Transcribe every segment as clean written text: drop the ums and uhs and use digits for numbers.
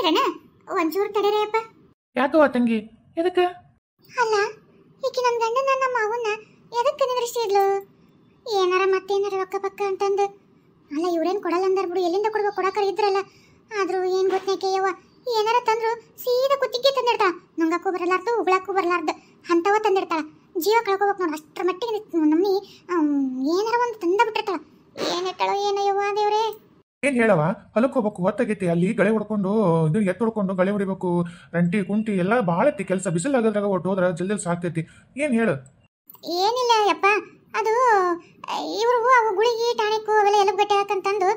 ಹೊಂಟಿರಣ ಒಂಚೂರು ತಡೀರಪ್ಪ. ಯಾಕವ ತಂಗಿ ಎದಕ್ಕೆ? ಅಲ್ಲ ಈಕಿ ನನ್ನ ಗಂಡನ ನಮ್ಮ ಮಾವನ್ನ ಎದಕ್ಕೆ ನಿಂದ್ರಿಸಿದ್ಲು? ಏನಾರ ಮತ್ತೇನಾರ ರೊಕ್ಕ ಪಕ್ಕ ಅಂತಂದು. ಅಲ್ಲ ಇವ್ರೇನು ಕೊಡಲ್ಲ ಅಂದಾರ ಬಿಡು, ಎಲ್ಲಿಂದ ಕೊಡ್ಬೇಕು, ಕೊಡಕರ ಇದ್ರಲ್ಲ. ಆದ್ರೂ ಏನು ಗೊತ್ತನೇಕೆ ಯವ್ವ, ಏನಾರ ತಂದ್ರು ಸೀದಾ ಕುತ್ತಿಗೆ ತಂದಿಡ್ತಾಳ. ನುಂಗಕ್ಕೂ ಬರಲಾರ್ದು ಉಗುಳಕ್ಕೂ ಬರಲಾರ್ದು ಅಂಥವ ತಂದಿಡ್ತಾಳ. ಜೀವ ಕಳ್ಕೊಬೇಕು ನೋಡಿ, ಅಷ್ಟರ ಮಟ್ಟಿಗೆ ನಮ್ಮಿ ಏನಾರ ಒಂದು ತಂದ ಬಿಟ್ಟಿರ್ತಾಳ. ಏನಿಟ್ಟಾಳೋ ಏನೋ ಯವ್ವ ದೇವ್ರೇ. ಏನ್ ಹೇಳವ, ಹೊಲಕ್ಕೆ ಹೋಗ್ಬೇಕು, ಹೊತ್ತಾಗೈತಿ, ಅಲ್ಲಿ ಗಳೆ ಹೊಡ್ಕೊಂಡು ಇದು ಎತ್ತು ಹೊಡ್ಕೊಂಡು ಗಳೆ ಹೊಡಿಬೇಕು, ರಂಟಿ ಕುಂಟಿ ಎಲ್ಲ ಭಾಳ ಐತಿ ಕೆಲಸ. ಬಿಸಿಲು ಆಗೋದ್ರಾಗ ಒಟ್ಟು ಹೋದ್ರೆ ಜಲ್ದಿ ಸಾಕ್ತೈತಿ. ಏನ್ ಹೇಳು? ಏನಿಲ್ಲ ಯಪ್ಪ, ಅದು ಇವರು ಅವು ಗುಳಿಗೆ ಟಾಣಿಕ್ಕು ಅವೆಲ್ಲ ಎಲುಬುಗಟ್ಟೆ ಹಾಕಂತಂದು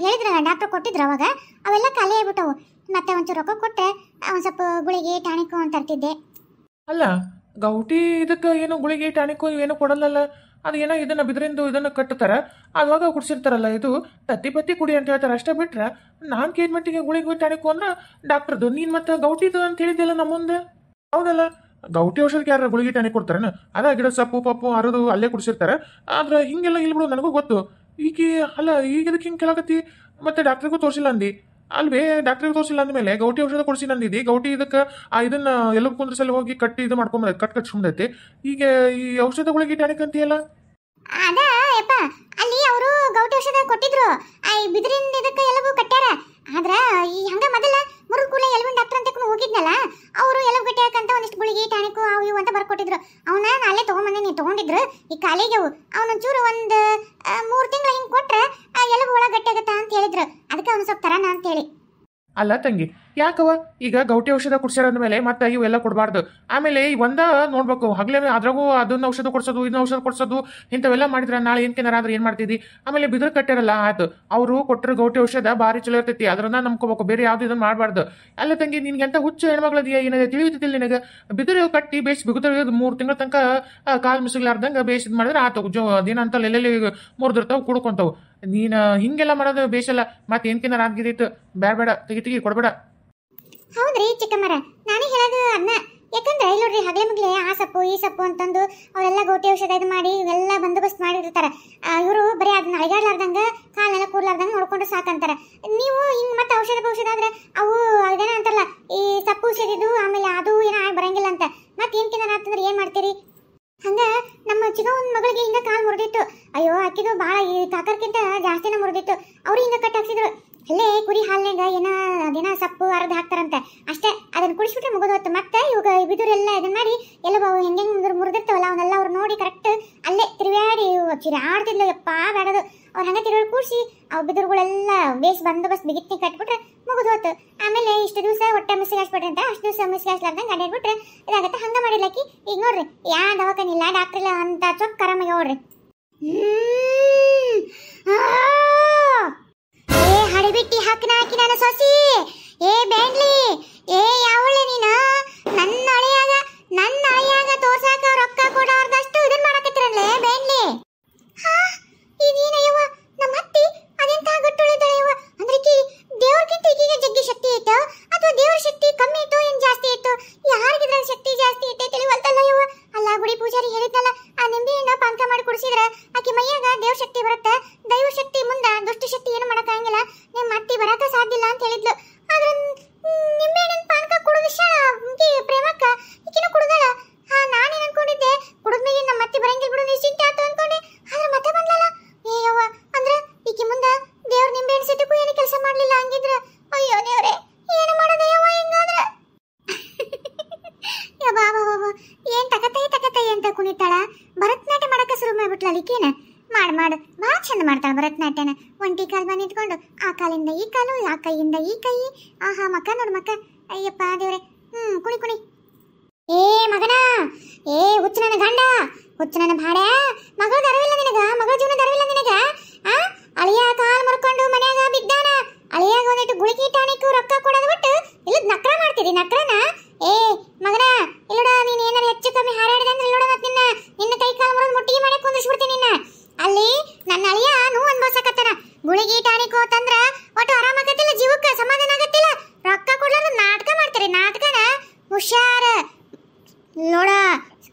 ಹೇಳಿದ್ರಲ್ಲ, ಡಾಕ್ಟರ್ ಕೊಟ್ಟಿದ್ರು. ಅವಾಗ ಅವೆಲ್ಲ ಖಾಲಿ ಆಗ್ಬಿಟ್ಟವು. ಮತ್ತೆ ಒಂಚೂರು ರೊಕ್ಕ ಕೊಟ್ಟರೆ ಒಂದು ಸ್ವಲ್ಪ ಗುಳಿಗೆ ಟಾಣಿಕ್ಕು ಅಂತ ತರ್ತಿದ್ದೆ. ಅಲ್ಲ ಗೌಟಿ ಇದಕ್ಕೆ ಏನು ಗುಳಿಗೆ ಟಾಣಿಕ್ಕು ಇವೇನು ಕೊಡಲ್ಲಲ್ಲ? ಅದು ಏನೋ ಇದನ್ನ ಬಿದ್ರಿಂದ ಇದನ್ನು ಕಟ್ಟುತ್ತಾರ, ಅವಾಗ ಕುಡಿಸಿರ್ತಾರಲ್ಲ, ಇದು ತತ್ತಿ ಪತ್ತಿ ಕುಡಿ ಅಂತ ಹೇಳ್ತಾರೆ. ಅಷ್ಟೇ ಬಿಟ್ರೆ ನಾನು ಕೇಳ್ ಮಟ್ಟಿಗೆ ಗುಳಿಗೆ ಟಾಣಿಕ್ಕು ಅಂದ್ರೆ ಡಾಕ್ಟರ್ದು. ನೀನು ಮತ್ತೆ ಗೌಟಿದು ಅಂತ ಹೇಳಿದ್ದೆಲ್ಲ ನಮ್ಮ ಮುಂದೆ. ಹೌದಲ್ಲ, ಗೌಟಿ ಔಷಧಕ್ಕೆ ಯಾರು ಗುಳಿಗೆ ಟಾಣಿಕ್ ಕೊಡ್ತಾರೇನು? ಅದ ಗಿಡ ಸೊಪ್ಪು ಪಪ್ಪು ಅರದು ಅಲ್ಲೇ ಕುಡಿಸಿರ್ತಾರೆ. ಆದ್ರೆ ಹಿಂಗೆಲ್ಲ ಇಲ್ಲಿ ಬಿಡು, ನನಗೂ ಗೊತ್ತು. ಈಗ ಅಲ್ಲ ಈಗ ಇದಕ್ಕೆ ಹಿಂಗೆ ಕೇಳಾಕತ್ತಿ, ಮತ್ತೆ ಡಾಕ್ಟ್ರಿಗೂ ತೋರಿಸಿಲ್ಲ ಅಂದಿ ಅಲ್ವೇ? ಡಾಕ್ಟ್ರಿಗೆ ತೋರಿಸಿಲ್ಲ ಅಂದಮೇಲೆ ಗೌಟಿ ಔಷಧ ಕೊಡಿಸಿ ನಂದಿದ್ದಿ. ಗೌಟಿ ಇದಕ್ಕೆ ಇದನ್ನ ಎಲ್ಲ ಕುಂದ್ರಸಲ್ಲಿ ಹೋಗಿ ಕಟ್ಟಿ ಇದು ಮಾಡ್ಕೊಂಬ ಕಟ್ಸ್ಕೊಂಡೈತಿ. ಈಗ ಈ ಔಷಧಗಳಿಗೆ ಟಾಣಿಕ್ ಅಂತೀಯಲ್ಲ? ಅದ ಯಪ್ಪ, ಅಲ್ಲಿ ಅವರು ಗೌಟಿ ಔಷಧ ಕೊಟ್ಟಿದ್ರು. ಬಿದ್ರಿಂದ ಇದಕ್ಕೆ ಎಲುಬು ಕಟ್ಟ್ಯಾರ. ಆದ್ರ ಈ ಹಂಗ ಮೊದಲ ಮುರುಳು ಕೂಡಲೇ ಎಲುಬಿನ ಡಾಕ್ಟರ್ ಅಂತ ಹೋಗಿದ್ನಲ್ಲ, ಅವರು ಎಲುಬು ಗಟ್ಟಿ ಹಾಕಂತ ಒಂದಿಷ್ಟು ಗುಳಿಗೆ ಟಾಣಿಕ್ಕು ಅವು ಇವು ಅಂತ ಬರ್ಕೊಟ್ಟಿದ್ರು. ಅವನ್ನ ಅಲ್ಲೇ ತೊಗೊಂಬಂದೆ ತೊಗೊಂಡಿದ್ರು. ಈ ಕಾಲಿಗೆ ಅವು ಅವನೊಂಚೂರು ಒಂದು 3 ತಿಂಗಳು ಹಿಂಗೆ ಕೊಟ್ರೆ ಎಲುಬು ಒಳಗೆ ಗಟ್ಟಿ ಆಗತ್ತ ಅಂತ ಹೇಳಿದ್ರು. ಅದಕ್ಕೆ ಅವ್ನು ಸ್ವಲ್ಪ ತರಾನ ಅಂತ ಹೇಳಿ. ಅಲ್ಲ ತಂಗಿ, ಯಾಕವ ಈಗ ಗೌಟಿ ಔಷಧ ಕುಡ್ಸಿರೋದ ಮೇಲೆ ಮತ್ತೆ ಇವೆಲ್ಲ ಕೊಡಬಾರ್ದು. ಆಮೇಲೆ ಒಂದ ನೋಡ್ಬೇಕು, ಹಗ್ಲೇ ಅದ್ರಾಗೂ ಅದನ್ನ ಔಷಧ ಕೊಡ್ಸೋದು ಇದನ್ನ ಔಷಧ ಕೊಡ್ಸೋದು ಇಂಥವೆಲ್ಲ ಮಾಡಿದ್ರೆ ನಾಳೆ ಏನ್ಕೇನಾರ ಏನ್ ಮಾಡ್ತಿದ್ದಿ? ಆಮೇಲೆ ಬಿದ್ರ ಕಟ್ಟಿರಲ್ಲ ಆಯ್ತು, ಅವರು ಕೊಟ್ಟರು ಗೌಟಿ ಔಷಧ ಭಾರಿ ಚಲೋ ಇರ್ತೈತಿ, ಅದನ್ನ ನಂಬ್ಕೋಬೇಕು, ಬೇರೆ ಯಾವ್ದು ಇದನ್ನ ಮಾಡಬಾರ್ದು. ಅಲ್ಲ ತಂಗಿ, ನಿನ್ಗೆ ಎಂತ ಹುಚ್ಚು ಹೆಣ್ಮಗಳದಿಯಾ ಏನಾಗ ತಿಳಿಯುತ್ತಿಲ್ಲ ನಿನಗೆ? ಬಿದಿರು ಕಟ್ಟಿ ಬೇಯಿಸಿ ಬಿಗುತ್ತ 3 ತಿಂಗಳ ತನಕ ಕಾಲು ಮಿಸಿಗ್ಲಾರ್ದಂಗೆ ಬೇಯಿಸಿದ್ ಮಾಡಿದ್ರೆ ಆತು. ಅದೇನಂತ ಎಲ್ಲೆಲ್ಲಿ ಮುರಿದಿರ್ತಾವ ಕುಡ್ಕೊಂತಾವು. ನೀನು ಹಿಂಗೆಲ್ಲ ಮಾಡೋದು ಬೇಸಲ್ಲ. ಮತ್ತೆ ಏನ್ಕೇನಾರ ಆಗಿದೈತು, ಬೇಡ ತೆಗಿ ಕೊಡ್ಬೇಡ. ಹೌದ್ರಿ ಚಿಕ್ಕಮ್ಮರ, ನಾನೇ ಹೇಳೋದು ಅದನ್ನ. ಯಾಕಂದ್ರೆ ಇಲ್ಲಿ ನೋಡ್ರಿ, ಹಗಲೆ ಮಗ್ಲೆ ಆ ಸೊಪ್ಪು ಈ ಸೊಪ್ಪು ಅಂತಂದು ಅವರೆಲ್ಲ ಗೌಟಿ ಔಷಧ ಇದು ಮಾಡಿ ಇವೆಲ್ಲ ಬಂದೋಬಸ್ತ್ ಮಾಡಿರ್ತಾರ. ಇವರು ಬರೀ ಅದನ್ನ ಅಳಿಗಾಡ್ಲಾರ್ದಂಗ ಕಾಲೆಲ್ಲ ಕೂರ್ಲಾರ್ದಂಗ ನೋಡ್ಕೊಂಡು ಸಾಕಂತಾರ. ನೀವು ಹಿಂಗ್ ಮತ್ತೆ ಔಷಧ ಆದ್ರೆ ಅವು ಅದೇನ ಅಂತಾರಲ್ಲ, ಈ ಸೊಪ್ಪು ಸೇರಿದು ಆಮೇಲೆ ಅದು ಏನೋ ಬರಂಗಿಲ್ಲ ಅಂತ. ಮತ್ತೆ ಏನ್ಕಿನ ಆತಂದ್ರೆ ಏನ್ ಮಾಡ್ತೀರಿ? ಹಂಗ ನಮ್ಮ ಚಿಕ್ಕವನ ಮಗಳಿಗೆ ಹಿಂಗ ಕಾಲು ಮುರಿದಿತ್ತು. ಅಯ್ಯೋ ಆಕಿದು ಭಾಳ ಈ ಕಾಕರ್ಕಿಂತ ಜಾಸ್ತಿನ ಮುರಿದಿತ್ತು. ಅವ್ರು ಹಿಂಗ ಕಟ್ ಹಾಕ್ಸಿದ್ರು. ಅಲ್ಲೇ ಕುರಿ ಹಾಲ್ನಾಗ ಅದೇನ ಸೊಪ್ಪು ಅರ್ಧ ಹಾಕ್ತಾರಂತೆ. ಅಷ್ಟೇ, ಅದನ್ನ ಕುಡಿಸ್ಬಿಟ್ರೆ ಮುಗಿದೋತ್ತು. ಮತ್ತೆ ಇವಾಗ ಬಿದುರೆಲ್ಲ ಇದನ್ನ ಮಾಡಿ ಎಲ್ಲ ಹೆಂಗೆ ಮುರಿದಿರ್ತಾವಲ್ಲ ಅವನ್ನೆಲ್ಲ ಅವ್ರು ನೋಡಿ ಕರೆಕ್ಟ್ ಅಲ್ಲೇ ತಿರುವಾಡಿ ಚಿರಾಡ್ತಿದ್ಲು. ಯಪ್ಪ ಬೇಡದು. ಅವ್ರು ಹಂಗೆ ತಿರುಗಿ ಕೂಡಿಸಿ ಅವು ಬಿದುರುಗಳೆಲ್ಲ ಬೇಸ್ ಬಂದೋಬಸ್ತ್ ಬಿಗಿತ್ತಿ ಕಟ್ಬಿಟ್ರೆ ಮುಗಿದೋತು. ಆಮೇಲೆ ಇಷ್ಟು ದಿವಸ ಹೊಟ್ಟೆ ಮಿಸಿಗೆ ಹಾಸ್ಬಿಟ್ರೆ ಅಂತ ಅಷ್ಟು ದಿವಸ ಮಿಸಿಗೆ ಹಾಸ್ಲಾರ್ದಂಗೆ ಅಡ್ಯಾಡ್ಬಿಟ್ರೆ ಇದಾಗತ್ತೆ. ಹಂಗೆ ಮಾಡಿರ್ಲಾಕಿ. ಈಗ ನೋಡ್ರಿ, ಯಾ ದವಾಖಾನಿಲ್ಲ ಡಾಕ್ಟರ್ ಇಲ್ಲ ಅಂತ ಚೊಕ್ ಕರಾಮಾಗಿ ನೋಡ್ರಿ. ಹಡಿಬಿಟ್ಟಿ ಹಾಕಿ ನಾನು ಸೊಸಿ. ಬ್ಯಾಂಡ್ಲಿ, ಯಾವಳೆ ನೀನ? ನನ್ನ ಅಳಿಯಾಗ ತೋರ್ಸಾಕ ರೊಕ್ಕ ಕೊಡೋರ್ದಷ್ಟು ಇದನ್ ಮಾಡಕತ್ತಿರಲ್ಲೇ ಬ್ಯಾಂಡ್ಲಿ. ಇದೇನಯ್ಯವ ನಮ್ಮ ಅತ್ತಿ ಅದೆಂತ ಗಟ್ಟುಳಿದಳೆಯವ? ಅಂದ್ರೆ ದೇವ್ರಕ್ಕಿಂತ ಈಗೀಗ ಜಗ್ಗಿ ಶಕ್ತಿ ಐತೋ ಅಥವಾ ದೇವ್ರ ಶಕ್ತಿ ಕಮ್ಮಿ ಐತೋ ಏನ್ ಜಾಸ್ತಿ ಐತೋ? ಯಾರಿಗಿದ್ರ ಶಕ್ತಿ ಜಾಸ್ತಿ ಐತೆ ತಿಳಿವಲ್ತಲ್ಲ ಇವ. ಅಲ್ಲ ಗುಡಿ ಪೂಜಾರಿ ಹೇಳಿದ್ನಲ್ಲ, ಆ ನಿಂಬೆ ಹಣ್ಣ ಪಾನಕ ಮಾಡಿ ಕುಡಿಸಿದ್ರ ಆಕಿ ಮೈಯಾಗ ದೇವ್ರ ಶಕ್ತಿ ಬರುತ್ತೆ, ದೈವ ಶಕ್ತಿ ಮುಂದ ದುಷ್ಟ ಶಕ್ತಿ ಏನು ಮಾಡಕ್ಕಾಗಿಲ್ಲ, ನಿಮ್ಮ ಅತ್ತಿ ಬರಾಕ ಸಾಧ್ಯ ಇಲ್ಲ ಅಂತ ಹೇಳಿದ್ಲು. ಆದ್ರೆ ನಿಂಬೆ ಹಣ್ಣಿನ ಪಾನಕ ಕುಡಿದ ಪ್ರೇಮಕ್ಕ ಈಕಿನ ಕುಡ್ದಳ. ನಾನೇನ್ ಅನ್ಕೊಂಡಿದ್ದೆ, ಕುಡಿದ್ಮೇಲೆ ನಮ್ಮ ಅತ್ತಿ ಬರಂಗಿಲ್ಲ ಬಿಡು ನಿಶ್ಚಿಂತೆ ಆತು ಅನ್ಕೊಂಡೆ. ಆದ್ರೆ ಮತ್ತೆ ಬಂದ್ಲಲ್ಲ. ಯವ್ವ, ಅಂದ್ರ ಈಕಿ ಮುಂದ ದೇವ್ರ ನಿಂಬೆ ಹಣ್ಣು ಸಿಟ್ಟಕ್ಕೂ ಏನು ಕೆಲಸ ಮಾಡ್ಲಿಲ್ಲ ಹಂಗಿದ್ರ. ಅಯ್ಯೋ ದೇವ್ರೆ, ಏನು ಮಾಡೋದು ಯವ್ವ ಹಿಂಗಾದ್ರ? ಏನ್ ತಕತೈ ಅಂತ ಕುಣಿತಾಳ. ಭರತನಾಟ್ಯ ಮಾಡಕ ಶುರು ಮಾಡ್ಬಿಟ್ಲಲ್ಲ ಈಕೇನ. ಮಾಡು ಭಾಳ ಚಂದ ಮಾಡ್ತಾಳ ಭರತನಾಟ್ಯನ. ಒಂಟಿ ಕಾಲ್ ಬಂದು ನಿಂತ್ಕೊಂಡು ಆ ಕಾಲಿಂದ ಈ ಕಾಲು, ಆ ಕೈಯಿಂದ ಈ ಕೈ. ಆಹಾ, ಮಕ್ಕ ನೋಡು ಮಕ್ಕ. ಅಯ್ಯಪ್ಪ ದೇವ್ರೆ. ಕುಣಿ. ಮಗನ, ಹುಚ್ಚು ನನ್ನ ಗಂಡ, ಹುಚ್ಚು ನನ್ನ ಭಾಡ. ಮಗಳ ದರವಿಲ್ಲ ನಿನಗ, ಮಗಳ ಜೀವನ ದರವಿಲ್ಲ ನಿನಗ. ಅಳಿಯ ಕಾಲ್ ಮುರ್ಕೊಂಡು ಮನ್ಯಾಗ ಬಿದ್ದಾನ. ಅಳಿಯಾಗ ಒಂದಿಟ್ಟು ಗುಳಿಗೆ ಟಾಣಿಕ್ಕು ರೊಕ್ಕ ಕೊಡೋದು ಬಿಟ್ಟು ಇಲ್ಲದ ನಕ್ರ ಮಾಡ್ತೀರಿ. ನಕ್ರನ ಮಗನ, ಇಲ್ಲೋಡ ನೀನ್ ಏನಾರ ಹೆಚ್ಚು ಕಮ್ಮಿ ಹಾರಾಡಿದೆ ಅಂದ್ರೆ ಇಲ್ಲೋಡ ಮತ್ತೆ ನಿನ್ನ ಕೈ ಕಾಲು ಮುರಿದು ಮುಟ್ಟಿಗೆ ಮಾಡಿ ಕುಂದಿಸ್ಬಿಡ್ತೀನಿ ನಿನ್ನ. ಅಲ್ಲಿ ನನ್ನ ಅಳಿಯ ನೋವು ಅನ್ಭವಿಸಕತ್ತಾನ. ಗುಳಿಗೆ ಟಾಣಿಕ್ಕು ತಂದ್ರ ಒಟ್ಟು ಆರಾಮಾಗತ್ತಿಲ್ಲ, ಜೀವಕ್ಕೆ ಸಮಾಧಾನ ಆಗತ್ತಿಲ್ಲ. ರೊಕ್ಕ ಕೊಡ್ಲಾರ ನಾಟಕ ಮಾಡ್ತೀರಿ. ನಾಟಕನ ಹುಷಾರ ನೋಡ.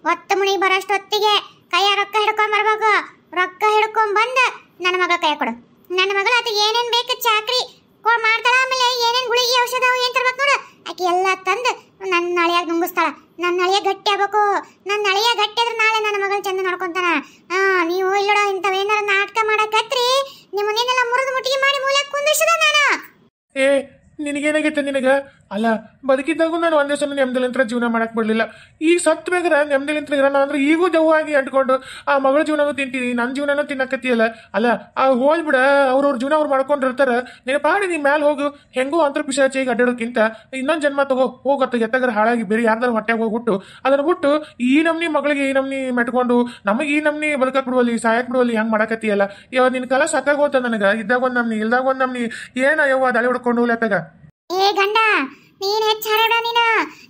ಹೊತ್ತು ಮುಣಿ ಬರೋಷ್ಟೊತ್ತಿಗೆ ಕೈಯ ರೊಕ್ಕ ಹಿಡ್ಕೊಂಡ್ ಬರ್ಬೇಕು. ರೊಕ್ಕ ಹಿಡ್ಕೊಂಡ್ ಬಂದ ನನ್ನ ಮಗಳ ಕೈ ಕೊಡು. ನನ್ನ ಮಗಳ ಆತ ಏನೇನ್ ಬೇಕು ಚಾಕ್ರಿ ಮಾಡ್ತಾಳ. ಆಮೇಲೆ ಏನೇನ್ ಗುಳಿಗೆ ಔಷಧ ಏನ್ ಆಗ್ಬೇಕು. ನನ್ನ ಅಳಿಯ ಗಟ್ಟಿ ಆದ್ರೆ ನಾಳೆ ನನ್ನ ಮಗಳು ಚಂದ ನೋಡ್ಕೊಂತಾನ. ನೀವು ಇಲ್ಲೋಡ ಇಂಥವೇನಾರ ನಾಟಕ ಮಾಡಕತ್ರಿ ನಿಮ್ಮನ್ನೆಲ್ಲ ಮುರಿದು ಮುಟ್ಟಿಗೆ ಮಾಡಿ ಮೂಲೆ ಕುಂದಿಸದ ನಾನು. ಏ ನಿನಗೇನಾಗೈತೆ ನಿನಗ? ಅಲ್ಲ ಬದುಕಿದ್ದಾಗೂ ನಾನು ಒಂದೇ ಸಲ ನೆಮ್ಮದಿಲಿಂತ್ರ ಜೀವನ ಮಾಡಕ್ ಬಿಡ್ಲಿಲ್ಲ. ಈಗ ಸತ್ ಬೇಕಾರ ನೆಮ್ಮದಿಲಿಂತ್ರ ಇರೋಣ ಅಂದ್ರೆ ಈಗೂ ದೆವ್ವಾಗಿ ಅಂಟ್ಕೊಂಡು ಆ ಮಗಳ ಜೀವನನೂ ತಿಂತೀನಿ, ನನ್ನ ಜೀವನನೂ ತಿನ್ನಕತ್ತಿಯಲ್ಲ. ಅಲ್ಲ ಹೋಲ್ಬಿಡ, ಅವ್ರವ್ರ ಜೀವನ ಅವ್ರು ಮಾಡ್ಕೊಂಡಿರ್ತಾರ. ನೀನು ಪಾಡಿ ನೀ ಮ್ಯಾಲ ಹೋಗು. ಹೆಂಗೂ ಅಂತರ ಪಿಶಾಚಿಗೆ ಅಡ್ಡಾಡೋಕ್ಕಿಂತ ಇನ್ನೊಂದು ಜನ್ಮ ತಗೋ ಹೋಗತ್ತ. ಎತ್ತಗರ ಹಾಳಾಗಿ ಬೇರೆ ಯಾರ್ದಾರ ಹೊಟ್ಟೆಗೆ ಹೋಗ್ಬಿಟ್ಟು ಅದನ್ನ ಬಿಟ್ಟು ಈ ನಮ್ನಿ ಮಗಳಿಗೆ ಈ ನಮ್ನಿ ಮೆಟ್ಕೊಂಡು ನಮಗೆ ಈ ನಮ್ನಿ ಬದುಕಕ್ ಬಿಡುವಲ್ಲಿ ಸಾಯಕ್ ಬಿಡುವಲ್ಲಿ ಹೆಂಗ್ ಮಾಡಕತ್ತಿಯಲ್ಲ. ಇವಾಗ ನಿನ್ ಕಾಲ ಸಾಕಾಗೋತ ನನಗ. ಇದ್ದಾಗ ಒಂದ್ ನಮ್ನಿ ಇಲ್ದಾಗ ಒಂದ್ ನಮ್ನಿ ಏನ ಯವ್ವ ದಳೆ ಹೊಡ್ಕೊಂಡು ಹೋಗ್ಲತ್ತಾಗ. ಏ ಗಂಡ ನೀನ್ ಹೆಚ್ಚ ಹರಡ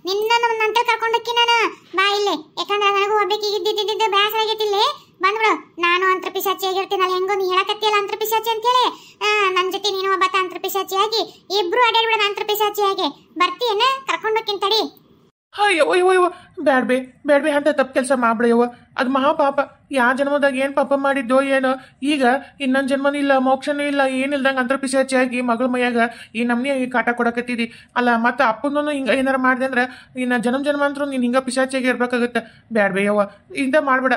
ನಿನ್ನ ನಮ್ಮ ನಂತರ ಕರ್ಕೊಂಡಕ್ಕಿ ನಾನು ಬಾ ಇಲ್ಲಿ. ಯಾಕಂದ್ರೆ ನನಗೂ ಒಬ್ಬಕಿಗೆ ಇದ್ದಿದ್ದ ಬ್ಯಾಸರ ಆಗೈತಿಲ್ಲಿ. ಬಂದ್ಬಿಡು. ನಾನು ಅಂತರ ಪಿಶಾಚಿ ಆಗಿರ್ತೀನಲ್ಲ. ಹೆಂಗೋ ನೀ ಹೇಳಕತ್ತಿಯಲ್ಲ ಅಂತರ ಪಿಶಾಚಿ ಅಂತ ಹೇಳಿ. ನನ್ನ ಜೊತೆ ನೀನು ಒಬ್ಬ ಅಂತರ ಪಿಶಾಚಿ ಆಗಿ ಇಬ್ರು ಅಡ್ಯಾಡ್ಬಿಡ. ಅಂತರ ಪಿಶಾಚಿ ಆಗಿ ಬರ್ತೀಯನ ಕರ್ಕೊಂಡೋಕ್ಕಿನ್ ತಡಿ. ಅಯ್ಯೋ ಬ್ಯಾಡ್ಬೇ ಅಂತ ತಪ್ಪು ಕೆಲಸ ಮಾಡ್ಬಿಡಯ್ಯವ. ಅದು ಮಹಾಪಾಪ. ಯಾವ ಜನ್ಮದಾಗ ಏನು ಪಾಪ ಮಾಡಿದ್ದೋ ಏನೋ. ಈಗ ಇನ್ನೊಂದು ಜನ್ಮನೂ ಇಲ್ಲ, ಮೋಕ್ಷನೂ ಇಲ್ಲ, ಏನಿಲ್ದಂಗೆ ಅಂತರ ಪಿಶಾಚಿಯಾಗಿ ಮಗಳ ಮೈಯಾಗ ಈ ನಮ್ನಿ ಕಾಟ ಕೊಡಕತ್ತಿದಿ. ಅಲ್ಲ ಮತ್ತೆ ಅಪ್ಪನೂ ಹಿಂಗೆ ಏನಾರು ಮಾಡಿದೆ ಅಂದ್ರೆ ಇನ್ನು ಜನ್ಮಾಂತರೂ ನೀನು ಹಿಂಗೆ ಪಿಶಾಚಿಯಾಗಿ ಇರ್ಬೇಕಾಗುತ್ತೆ. ಬ್ಯಾಡ್ಬೇ ಯವ್ವ ಇಂಥ ಮಾಡ್ಬೇಡ.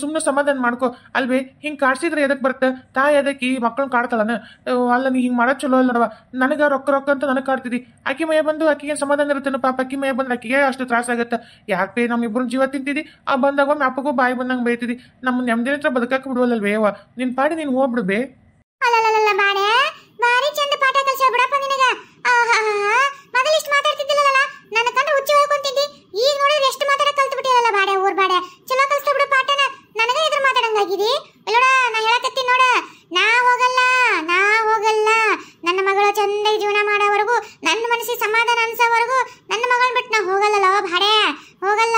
ಸುಮ್ಮನೆ ಸಮಾಧಾನ ಮಾಡ್ಕೊ. ಅಲ್ವೇ ಹಿಂಗೆ ಕಾಡ್ಸಿದ್ರೆ ಎದಕ್ಕೆ ಬರುತ್ತೆ? ತಾಯಿ ಅದಕ್ಕೆ ಈ ಮಕ್ಕಳನ್ನ ಕಾಡ್ತಾಳನ? ಅಲ್ಲ ನೀ ಹಿಂಗೆ ಮಾಡೋದು ಚಲೋ ಅಲ್ಲ ನೋಡವ. ನನಗೆ ರೊಕ್ಕ ಅಂತ ನನಗೆ ಕಾಡ್ತಿದ್ದಿ. ಅಕ್ಕಿ ಮೈಯ ಬಂದು ಅಕ್ಕಿಗೆ ಸಮಾಧಾನ ಇರುತ್ತೆ ಪಾಪ. ಅಕ್ಕಿ ಮೈಯ ಬಂದ್ರೆ ಅಕ್ಕಿಗೆ ಅಷ್ಟು ತ್ರಾಸಾಗುತ್ತೆ. ಯಾಕೆ ನಮ್ಮಿಬ್ಬರು ಜೀವ ತಿಂತಿದ್ದಿ? ಆ ಬಂದಾಗ ಒಮ್ಮೆ ಅಪ್ಪಗೂ ಬಾಯಿ ಬಂದಂಗೆ ಬೈತಿದ್ದಿ. ನಮ್ಮ ನೆಮ್ಮದಿ ಹತ್ರ ಬದುಕಕ್ಕೆ ಬಿಡುವಲ್ಲವೇ ಯವ್ವ. ನಿನ್ ಪಾಡಿ ನೀನು ಹೋಗ್ಬಿಡ್ಬೇ. ಅಲ್ಲಲ್ಲ ಬಾಡೆ ಬಾರಿ ಚಂದ ಪಾಠ ಕಲ್ಸ ಬಿಡಪ್ಪ ನಿನಗ. ಮೊದಲು ಇಷ್ಟು ಮಾತಾಡ್ತಿದ್ದಿಲ್ಲಲ್ಲ, ನನ್ನ ಕಂಡ್ರೆ ಹುಚ್ಚಿ ಹೇಳ್ಕೊಂತಿದ್ದಿ. ಈಗ ನೋಡಿದ್ರೆ ಎಷ್ಟು ಮಾತಾಡಕ್ ಕಲ್ತು ಬಿಟ್ಟಿರಲ್ಲ ಬಾಡೆ. ಊರ್ ಬಾಡೆ ಚಲೋ ಕಲ್ಸ್ತಾ ಬಿಡು ಪಾಠನ. ನನಗ ಎದುರು ಮಾತಾಡಂಗಾಗಿದಿ. ಇಲ್ಲೋಡ ನಾ ಹೇಳಕತ್ತೀನಿ ನೋಡ. ನಾ ಹೋಗಲ್ಲ. ನನ್ನ ಮಗಳು ಚಂದಾಗಿ ಜೀವನ ಮಾಡೋವರೆಗೂ, ನನ್ನ ಮನಸ್ಸಿಗೆ ಸಮಾಧಾನ ಅನ್ಸೋವರೆಗೂ ನನ್ನ ಮಗಳನ್ನ ಬಿಟ್ಟು ನಾ ಹೋಗಲ್ಲ ಬಾಡೆ. ಹೋಗಲ್ಲ.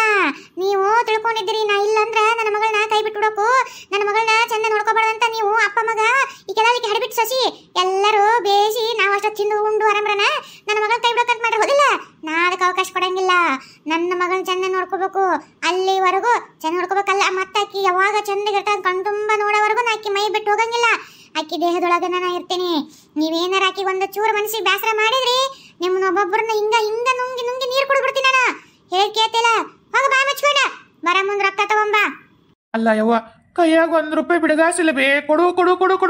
ನೀವು ತಿಳ್ಕೊಂಡಿದ್ದೀರಿ ನಾ ಇಲ್ಲ ಅಂದ್ರೆ ನನ್ನ ಮಗಳನ್ನ ಕೈ ಬಿಟ್ಟು ಬಿಡೋಕು, ನನ್ನ ಮಗಳನ್ನ ಚಂದ ನೋಡ್ಕೋಬಾರ್ದಂತ ನೀವು ಅಪ್ಪ ಮಗ ಈ ಕೆಲವಕ್ಕೆ ಹಡಬಿಟ್ಟು ಸಸಿ ಎಲ್ಲರೂ ಬೇಯಿಸಿ ನಾವು ಅಷ್ಟ ತಿಂದು ಉಂಡು ಆರಾಮ್ರನ ನನ್ನ ಮಗಳನ್ನ ಕೈ ಬಿಡೋಕಂತ ಮಾಡ್ರಿ. ಹೋದಿಲ್ಲ? ನಾ ಅದಕ್ಕೆ ಅವಕಾಶ ಕೊಡಂಗಿಲ್ಲ. ನನ್ನ ಮಗಳನ್ನ ಚಂದ ನೋಡ್ಕೋಬೇಕು. ಅಲ್ಲಿವರೆಗೂ ಚಂದ ನೋಡ್ಕೋಬೇಕಲ್ಲ. ಮತ್ತೆ ಆಕಿ ಯಾವಾಗ ಚಂದಗಿರ್ತಾಗ ಕಣ್ತುಂಬ ನೋಡೋವರೆಗೂ ನಾ ಆಕಿ ಮೈ ಬಿಟ್ಟು ಹೋಗಂಗಿಲ್ಲ. ಆಕಿ ದೇಹದೊಳಗೆ ನಾ ಇರ್ತೀನಿ. ನೀವೇನಾರ ಆಕಿ ಒಂದು ಚೂರು ಮನಸ್ಸಿಗೆ ಬೇಸರ ಮಾಡಿದ್ರಿ ನಿಮ್ಮನ್ನ ಒಬ್ಬೊಬ್ಬರನ್ನ ಹಿಂಗ ನುಂಗಿ ನೀರು ಕುಡಿದ್ಬಿಡ್ತೀನಿ ನಾನು. ಹೇಳಿ ಕೇಳ್ತಿಲ್ಲ? ಹೋಗ ಬಾಯ್ ಮುಚ್ಕೊಂಡ ಬರ ಮುಂದ್ ರೊಕ್ಕ ತಗೊಂಬ. ಅಲ್ಲ ಯವ್ವ ಕೈಯಾಗ ₹1 ಬಿಡಗಾಸಿಲ್ಲ ಬೇ. ಕೊಡು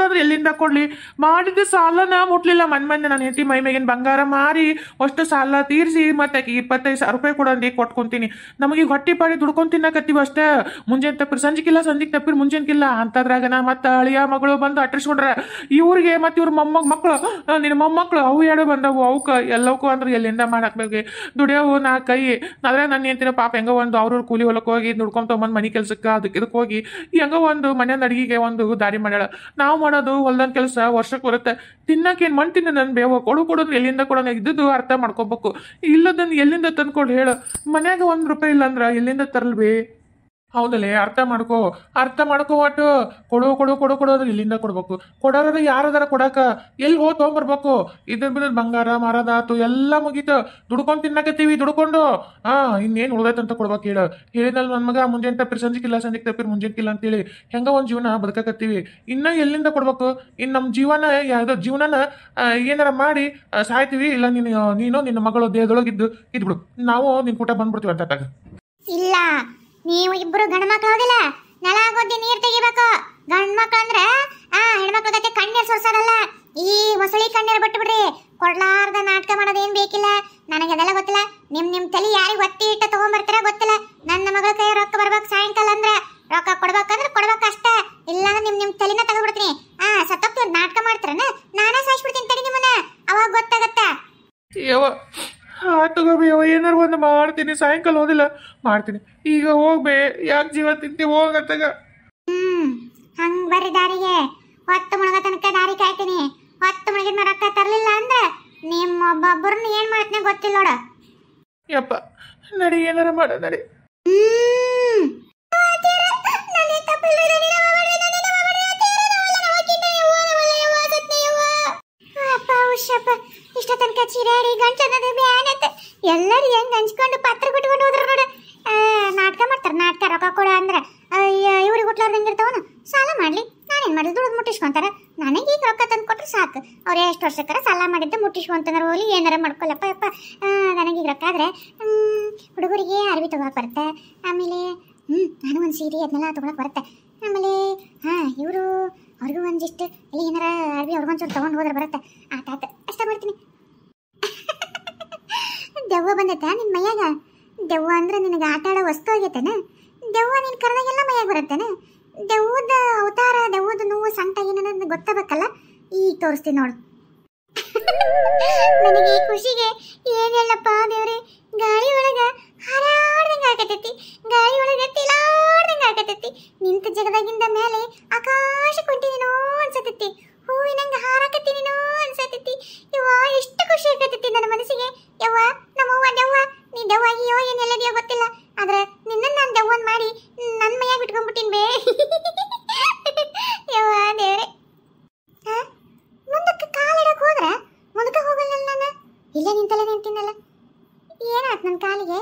ಅಂದ್ರೆ ಎಲ್ಲಿಂದ ಕೊಡ್ಲಿ? ಮಾಡಿದ ಸಾಲನ ಮುಟ್ಲಿಲ್ಲ. ಮೊನ್ನೆ ನಾನು ಹೆಂಡತಿ ಮೈ ಮೇಗಿನ ಬಂಗಾರ ಮಾರಿ ಅಷ್ಟು ಸಾಲ ತೀರಿಸಿ ಮತ್ತೆ ಆಕಿ ₹25,000 ಕೊಡಂದಿ ಕೊಟ್ಕೊಂತೀನಿ. ನಮಗೆ ಹೊಟ್ಟಿ ಪಾಡಿ ದುಡ್ಕೊಂಡ್ ತಿನ್ನಕತ್ತೀವಿ ಅಷ್ಟೇ. ಮುಂಜಾನೆ ತಪ್ಪಿರಿ ಸಂಜಿಕಿಲ್ಲ, ಸಂಜಿಗೆ ತಪ್ಪಿರಿ ಮುಂಜಾನೆಗಿಲ್ಲ ಅಂತದ್ರಾಗ ನಾ ಮತ್ತೆ ಅಳಿಯ ಮಗಳು ಬಂದು ಅಟ್ಟಿಸ್ಕೊಂಡ್ರೆ ಇವ್ರಿಗೆ ಮತ್ತೆ ಇವ್ರ ಮಕ್ಕಳು ನಿನ್ನ ಮೊಮ್ಮಕ್ಕಳು ಅವು ಎರಡು ಬಂದವು. ಅವಕ್ಕ ಎಲ್ಲವಕ್ಕೂ ಅಂದ್ರೆ ಎಲ್ಲಿಂದ ಮಾಡಾಕ್ಬೇಕು? ದುಡಿಯೋವು ನಾ ಕೈ ಅದ್ರಾಗ ನನ್ನ ಏನ್ತಿನ ಪಾಪ ಹೆಂಗೋ ಒಂದು ಅವ್ರ ಕೂಲಿ ಹೊಲಕ್ಕೆ ಹೋಗಿ ದುಡ್ಕೊಂಡ್ ತೊಗೊಂಬಂದು ಮನೆ ಕೆಲ್ಸಕ್ಕೆ ಅದಕ್ಕೆ ಇದಕ್ಕೆ ಹೋಗಿ ಹೆಂಗ ಒಂದು ಮನೆಯ ಅಡಿಗೆಗೆ ಒಂದು ದಾರಿ ಮಾಡ್ಯಾಳ. ನಾವು ಮಾಡೋದು ಹೊಲ್ದನ್ ಕೆಲಸ ವರ್ಷಕ್ಕೆ ಬರುತ್ತೆ. ತಿನ್ನಕೇನ್ ಮಣ್ ತಿನ್ನ ನನ್ ಬೇವ. ಕೊಡೋದು ಎಲ್ಲಿಂದ ಕೊಡೋಣ ಇದ್ದು ಅರ್ಥ ಮಾಡ್ಕೋಬೇಕು. ಇಲ್ಲದನ್ನ ಎಲ್ಲಿಂದ ತಂದ್ಕೊಡು ಹೇಳು. ಮನ್ಯಾಗ ₹1 ಇಲ್ಲ ಅಂದ್ರ ಎಲ್ಲಿಂದ ತರಲ್ಬೇ? ಹೌದಲ್ಲೇ? ಅರ್ಥ ಮಾಡ್ಕೋ ಒಟ್ಟು. ಕೊಡು ಅಂದ್ರೆ ಇಲ್ಲಿಂದ ಕೊಡ್ಬೇಕು. ಕೊಡೋರ ಯಾರದಾರ ಕೊಡಾಕ ಎಲ್ಲಿ ಹೋಗಿ ತೊಗೊಂಬರ್ಬೇಕು. ಇದ್ರ ಬಂಗಾರ ಮಾರದಾತು ಎಲ್ಲ ಮುಗೀತು. ದುಡ್ಕೊಂಡು ತಿನ್ನಕತ್ತೀವಿ. ದುಡ್ಕೊಂಡು ಇನ್ನೇನು ಉಳ್ದೈತಂತ ಕೊಡ್ಬೇಕು ಹೇಳು. ಹೇಳಿದ್ನಲ್ಲ ನನ್ನ ಮಗ ಮುಂಜಾನೆ ತಪ್ಪಿರಿ ಸಂಜಿಕಿಲ್ಲ, ಸಂಜಿಗೆ ತಪ್ಪಿರಿ ಮುಂಜಾನೆಕಿಲ್ಲ ಅಂತೇಳಿ ಹೆಂಗ ಒಂದು ಜೀವನ ಬದುಕಕತ್ತೀವಿ. ಇನ್ನ ಎಲ್ಲಿಂದ ಕೊಡ್ಬೇಕು? ಇನ್ನು ನಮ್ಮ ಜೀವನನ ಏನಾರ ಮಾಡಿ ಸಾಯ್ತೀವಿ. ಇಲ್ಲ ನೀನು ನಿನ್ನ ಮಗಳು ದೇಹದೊಳಗಿದ್ದು ಇದ್ಬಿಡು. ನಾವು ನಿನ್ ಕೂಟ ಬಂದ್ಬಿಡ್ತೀವಿ ಅಂತ. ಇಲ್ಲ, ನೀವು ಇಬ್ರು ಗಂಡು ಮಕ್ಳು ಹೌದಿಲ್ಲ, ನೆಲ ಗೊದ್ದಿ ನೀರ್ ತೆಗಿಬೇಕು. ಗಂಡು ಮಕ್ಳು ಅಂದ್ರೆ ಹೆಣ್ಮಕ್ಳ ಗತೆ ಕಣ್ಣೀರ್ ಸೋರ್ಸೋದಲ್ಲ. ಈ ಮೊಸಳಿ ಕಣ್ಣೀರ್ ಬಿಟ್ಟು ಬಿಡ್ರಿ. ಕೊಡ್ಲಾರ್ದ ನಾಟಕ ಮಾಡೋದೇನ್ ಬೇಕಿಲ್ಲ. ನನಗೆ ಅದೆಲ್ಲ ಗೊತ್ತಿಲ್ಲ. ನಿಮ್ ತಲೆ ಯಾರಿಗೆ ಒತ್ತಿ ಇಟ್ಟ ತಗೊಂಡ್ಬರ್ತಾರ ಗೊತ್ತಿಲ್ಲ. ನನ್ನ ಮಗಳ ಕೈ ರೊಕ್ಕ ಬರ್ಬೇಕು ಸಾಯಂಕಾಲ ಅಂದ್ರೆ ರೊಕ್ಕ ಕೊಡ್ಬೇಕಂದ್ರೆ ಕೊಡ್ಬೇಕಷ್ಟೇ. ಇಲ್ಲಾಂದ್ರೆ ನಿಮ್ ತಲೆನ ತಗೊಂಡ್ಬಿಡ್ತೀನಿ. ಸತ್ತೋಗ್ತೀವಿ ನಾಟಕ ಮಾಡ್ತಾರನ ನಾನೇ ಸಾಯಿಸ್ಬಿಡ್ತೀನಿ. ತಡಿ ನಿಮ್ಮನ್ನ, ಅವಾಗ ಗೊತ್ತಾಗತ್ತ. ತಗೋಬೇಯವ ಏನಾರು ಒಂದು ಮಾಡ್ತೀನಿ. ಸಾಯಂಕಾಲ ಹೋದಿಲ್ಲ ಮಾಡ್ತೀನಿ. ಈಗ ಹೋಗ್ಬೇ. ಯಾಕೆ ಜೀವ ತಿಂತೀವಿ ಹೋಗತ್ತಾಗ. ಹಂಗ್ ಬರ್ರಿ ದಾರಿಗೆ. 10 ಮುಳುಗ ತನಕ ದಾರಿ ಕಾಯ್ತೀನಿ. 10 ಮುಳುಗಿನ ರೊಕ್ಕ ತರ್ಲಿಲ್ಲ ಅಂದ್ರೆ ನಿಮ್ಮೊಬ್ಬೊಬ್ಬರನ್ನ ಏನ್ ಮಾಡ್ತೀನಿ ಗೊತ್ತಿಲ್ಲ ನೋಡ. ಯಪ್ಪ ನಡಿ, ಏನಾರ ಮಾಡ ನಡಿ. ಇಷ್ಟ ತನಕ ಚಿರಾಡಿ ಗಂಟನದ ಬ್ಯಾನತ್ತ ಎಲ್ಲರೂ ಹೆಂಗ್ ಹಂಚ್ಕೊಂಡು ಪಾತ್ರ ಕೊಟ್ಕೊಂಡು ಹೋದ್ರ ನೋಡ. ನಾಟಕ ಮಾಡ್ತಾರ. ನಾಟಕ ರೊಕ್ಕ ಕೊಡ ಅಂದ್ರೆ ಇವ್ರಿಗೆ ಹುಟ್ಲಾರ್ದಂಗೆ ಇರ್ತಾವನು. ಸಾಲ ಮಾಡ್ಲಿ, ನಾನೇನ್ ಮಾಡಿದ್ ದುಡ್ದು ಮುಟ್ಟಿಸ್ಕೊಂತಾರ. ನನಗೆ ಈಗ ರೊಕ್ಕ ತಂದು ಕೊಟ್ರೆ ಸಾಕು. ಅವ್ರು ಎಷ್ಟು ವರ್ಷಕ್ಕಾರ ಸಾಲ ಮಾಡಿದ್ದ ಮುಟ್ಟಿಸ್ಕೊಂತಂದ್ರೆ ಹೋಗ್ಲಿ ಏನಾರ ಮಾಡ್ಕೊಲ್ಲಪ್ಪ. ಯಪ್ಪ ನನಗೀಗ ರೊಕ್ಕ ಆದ್ರೆ ಹುಡುಗರಿಗೆ ಅರ್ವಿ ತಗೊಳಕ್ ಬರುತ್ತೆ. ಆಮೇಲೆ ನಾನು ಒಂದು ಸೀರೆ ಅದನ್ನೆಲ್ಲ ತಗೊಳಕ್ ಬರುತ್ತೆ. ಆಮೇಲೆ ಇವರು ಅವ್ರಿಗೂ ಒಂದಿಷ್ಟು ಇಲ್ಲಿ ಏನಾರ ಅರ್ವಿ ಅವ್ರಿಗೊಂಚೂರು ತೊಗೊಂಡು ಹೋದ್ರೆ ಬರುತ್ತೆ. ಆತ ಅಷ್ಟ ಮಾಡ್ತೀನಿ. ದೆವ್ವ ಬಂದೈತ ನಿನ್ನ ಮೈಯಾಗ? ದೆವ್ವ ಅಂದ್ರೆ ನಿನಗೆ ಆಟ ಆಡೋ ವಸ್ತು ಆಗೈತೇನ? ದೆವ್ವ ನಿನ್ನ ಕರೆದಾಗೆಲ್ಲ ಮೈಯಾಗ ಬರುತ್ತೇನ? ದೆವ್ವದ ಅವತಾರ, ದೆವ್ವದ ನೋವು ಸಂಕಟ ಏನನ್ನೋದು ಗೊತ್ತಾಗಬೇಕಲ್ಲ. ಈಗ ತೋರಿಸ್ತೀನಿ ನೋಡು. ನನಗೆ ಈ ಖುಷಿಗೆ ಏನ್ ಹೇಳಪ್ಪ ದೇವ್ರೆ. ಗಾಳಿ ಒಳಗ ಹಾರಾಡ್ದಂಗ ಆಗತೈತಿ, ಗಾಳಿ ಒಳಗ ತಿಲಾಡ್ದಂಗ ಆಗತೈತಿ. ನಿಂತ ಜಗದಾಗಿಂದ ಮೇಲೆ ಆಕಾಶ ಕೊಂಟಿನೇನೋ ಅನ್ಸತೈತಿ, ಹೂವಿನಂಗ ಹಾರಾಕತ್ತೀನೇನೋ ಅನ್ಸತೈತಿ. ಯವ್ವ ಎಷ್ಟು ಖುಷಿ ಆಗತೈತಿ ನನ್ನ ಮನಸ್ಸಿಗೆ. ಯವ್ವ ನಮ್ಮವ್ವ ದೆವ್ವ, ನೀ ದೆವ್ವ ಆಗಿಯೋ ಏನೆಲ್ಲದಿಯೋ ಗೊತ್ತಿಲ್ಲ, ಆದ್ರೆ ನಿನ್ನ ನಾನು ದೆವ್ವನ್ ಮಾಡಿ ನನ್ನ ಮೈಯಾಗ ಬಿಟ್ಕೊಂಡ್ಬಿಟ್ಟಿನ್ ಬೇ. ಯವ್ವ ದೇವ್ರೆ. ಮುಂದಕ್ಕೆ ಕಾಲಿಡಕ್ ಹೋದ್ರ ಮುಂದಕ್ಕೆ ಹೋಗಲ್ಲ ನಾನು, ಇಲ್ಲೇ ನಿಂತಲ್ಲೇ ನಿಂತಿನಲ್ಲ. ಏನಾತ್ ನನ್ನ ಕಾಲಿಗೆ?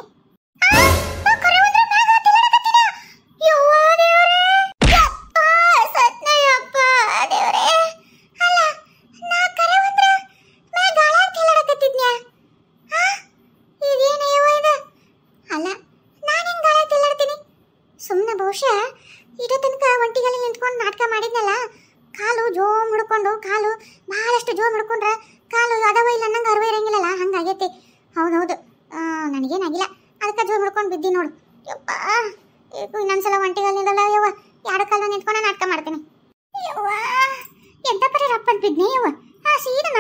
ಸುಮ್ಮನೆ ಬಹುಶಃ ಇಡೋ ತನಕ ಒಂಟಿಗಲ್ಲಿ ನಿಂತ್ಕೊಂಡು ನಾಟಕ ಮಾಡಿದ್ನಲ್ಲ, ಕಾಲು ಜೋಮ್ ಹಿಡ್ಕೊಂಡು, ಕಾಲು ಬಹಳಷ್ಟು ಜೋಮ್ ಹಿಡ್ಕೊಂಡ್ರೆ ಕಾಲು ಅದವ ಇಲ್ಲ ಅನ್ನಂಗೆ ಅರಿವೆ ಇರಂಗಿಲ್ಲಲ್ಲ, ಹಂಗಾಗೈತಿ. ಹೌದೌದು, ನನಗೇನಾಗಿಲ್ಲ, ಅದಕ್ಕೆ ಜೋಮ್ ಹಿಡ್ಕೊಂಡು ಬಿದ್ದಿ ನೋಡು. ಯಪ್ಪ, ಇನ್ನೊಂದ್ಸಲ ಒಂಟಿಗಲ್ಲಿ ನಿಲ್ಲಲ್ಲ ಯವ್ವ, ಎರಡು ಕಾಲು ನಿಂತ್ಕೊಂಡು ನಾಟಕ ಮಾಡ್ತೀನಿ. ಯವ್ವ ಎಂತ ಪರಿ ರಪ್ಪಂತ ಬಿದ್ನಿ ಯವ್ವ. ಸೀದಾ